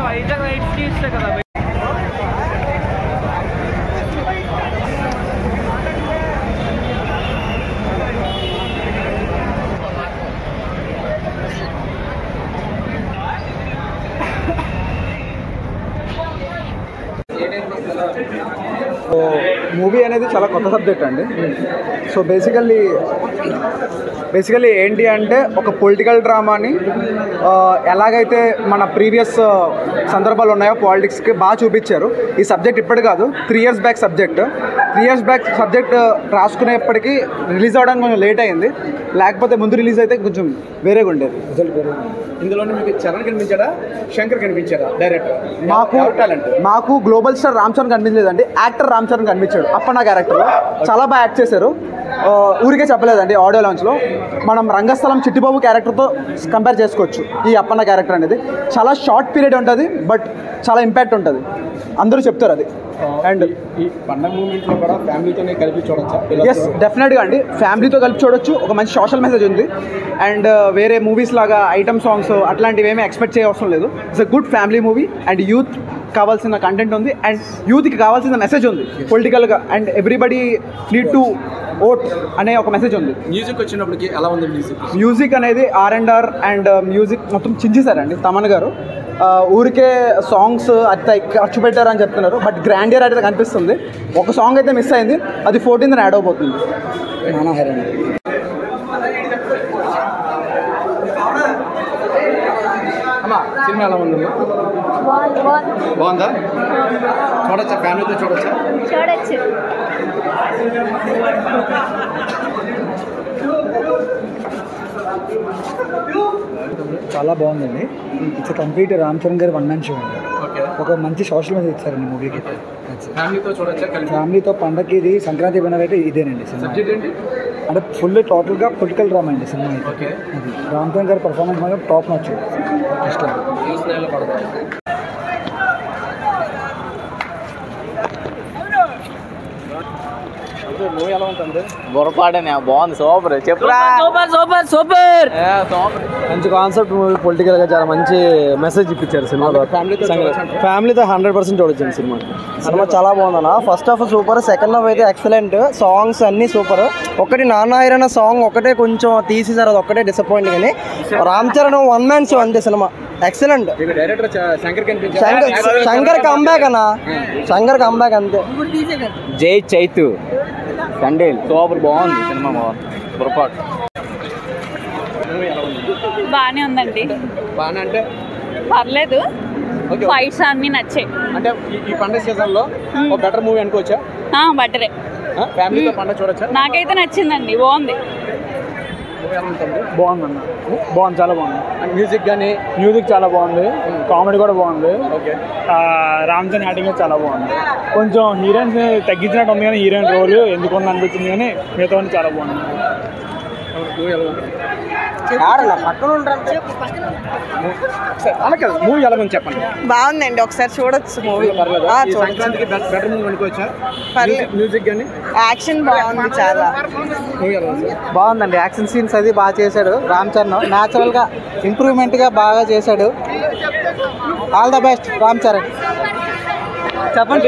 వైజాగ్ రైట్స్కి ఇస్తే కదా. మూవీ అనేది చాలా కొత్త సబ్జెక్ట్ అండి. సో బేసికల్లీ ఏంటి అంటే ఒక పొలిటికల్ డ్రామాని ఎలాగైతే మన ప్రీవియస్ సందర్భాలు ఉన్నాయో పాలిటిక్స్కి బాగా చూపించారు. ఈ సబ్జెక్ట్ ఇప్పటి కాదు, 3 years back subject. 3 years back subject రాసుకునేప్పటికీ రిలీజ్ అవ్వడానికి కొంచెం లేట్ అయింది. లేకపోతే ముందు రిలీజ్ అయితే కొంచెం వేరేగా ఉండేది. ఇందులోనే మీకు చరణ్ కనిపించాడా, శంకర్ కనిపించాడా డైరెక్టర్? మాకు గ్లోబల్ స్టార్ రామ్ చరణ్ కనిపించలేదండి, యాక్టర్ రామ్ చరణ్ కనిపించాడు. అప్పన్న క్యారెక్టర్లో చాలా బాగా యాక్ట్ చేశారు. ఊరికే చెప్పలేదండి, ఆడియో లాంచ్లో మనం రంగస్థలం చిట్టిబాబు క్యారెక్టర్తో కంపేర్ చేసుకోవచ్చు. ఈ అప్పన్న క్యారెక్టర్ అనేది చాలా షార్ట్ పీరియడ్ ఉంటుంది, బట్ చాలా ఇంపాక్ట్ ఉంటుంది, అందరూ చెప్తారు అది. అండ్ ఈ పండగ మూమెంట్లో కూడా ఫ్యామిలీతోనే కలిపి చూడొచ్చా? ఎస్, డెఫినెట్గా అండి, ఫ్యామిలీతో కలిపి చూడొచ్చు. ఒక మంచి సోషల్ మెసేజ్ ఉంది. అండ్ వేరే మూవీస్ లాగా ఐటమ్ సాంగ్స్ అట్లాంటివి ఏమీ ఎక్స్పెక్ట్ చేయవసరం లేదు. It's a good family movie. And youth కావాల్సిన కంటెంట్ ఉంది, అండ్ యూత్కి కావాల్సిన మెసేజ్ ఉంది పొలిటికల్గా. And everybody need to vote అనే ఒక మెసేజ్ ఉంది. మ్యూజిక్ వచ్చినప్పటికి ఎలా ఉంది? మ్యూజిక్ అనేది R&R అండ్ మ్యూజిక్ మొత్తం చించేశారండి తమన్ గారు. ఊరికే సాంగ్స్ అది ఖర్చు పెట్టారని చెప్తున్నారు, బట్ గ్రాండియర్ అయితే కనిపిస్తుంది. ఒక సాంగ్ అయితే మిస్ అయింది, అది 14th యాడ్ అవబోతుంది. సినిమా ఎలా ఉంది? బాగుందా? చూడొచ్చా? ఫ్యామిలీతో చూడొచ్చా? చాలా బాగుందండి. ఇట్స్ కంప్లీట్ రామ్ చరణ్ గారి 1 man షో అండి. ఒక మంచి సోషల్ మెసేజ్ ఇచ్చారండి మూవీకి. ఫ్యామిలీతో చూడొచ్చా? ఫ్యామిలీతో పండగకి ఇది సంక్రాంతి విన్నర్ అయితే ఇదేనండి సినిమా. అంటే ఫుల్ టోటల్గా పొలిటికల్ డ్రామా అండి సినిమా అయితే. అది రామ్ చరణ్ గారి పర్ఫార్మెన్స్ మాత్రం టాప్ నచ్చు. మూవీ ఎలా ఉంటుంది? బొరపాడనే బాగుంది, సూపర్. చెప్పురా. సూపర్. మంచి కాన్సెప్ట్ మూవీ, పొలిటికల్గా చాలా మంచి మెసేజ్ ఇప్పించారు సినిమాలో. ఫ్యామిలీతో 100% చూడొచ్చండి సినిమా. సినిమా చాలా బాగుందన్న. First half super, second half అయితే ఎక్సలెంట్. సాంగ్స్ అన్నీ సూపర్. ఒకటి నాన్న సాంగ్ ఒకటే కొంచెం తీసేసారు, అది ఒక్కటే డిసప్పాయింట్. కానీ రామ్ చరణ్ 1 man షో అంతే cinema. Excellent. Director Shankar comeback అన్న, శంకర్ కంబ్యాక్ అంతే. జై చైతు సండేల్ సూపర్, బాగుంది సినిమా. బాగుంది. పొరపాటు బాగానే ఉందండి. బాగానే అంటే పర్లేదు, ఫైట్స్ అన్నీ నచ్చాయి. అంటే ఈ పండుగ సీజన్లో ఒక బెటర్ మూవీ అనుకోవచ్చా? బెటరే. ఫ్యామిలీతో పండుగ చూడొచ్చా? నాకైతే నచ్చిందండి, బాగుంది. బాగుందన్న, బాగుంది, చాలా బాగుంది. మ్యూజిక్ చాలా బాగుంది, కామెడీ కూడా బాగుంది. రామ్ చరణ్ యాక్టింగ్ చాలా బాగుంది. కొంచెం హీరోయిన్స్ తగ్గించినట్టు ఉంది, కానీ హీరోయిన్ రోల్ ఎందుకు ఉంది అనిపించింది, కానీ మిగతా చాలా బాగుంది. మూవీ ఎలా ఉంది చెప్పండి. బాగుందండి, ఒకసారి చూడొచ్చు మూవీ. సంక్రాంతికి బెటర్ మూవీ అనుకోవచ్చా? మ్యూజిక్ కానీ యాక్షన్ బాగుంది చాలా. బాగుందండి, యాక్షన్ సీన్స్ అది బాగా చేశాడు రామ్ చరణ్. న్యాచురల్గా ఇంప్రూవ్మెంట్గా బాగా చేశాడు. All the best Ram Charan. చెప్పండి.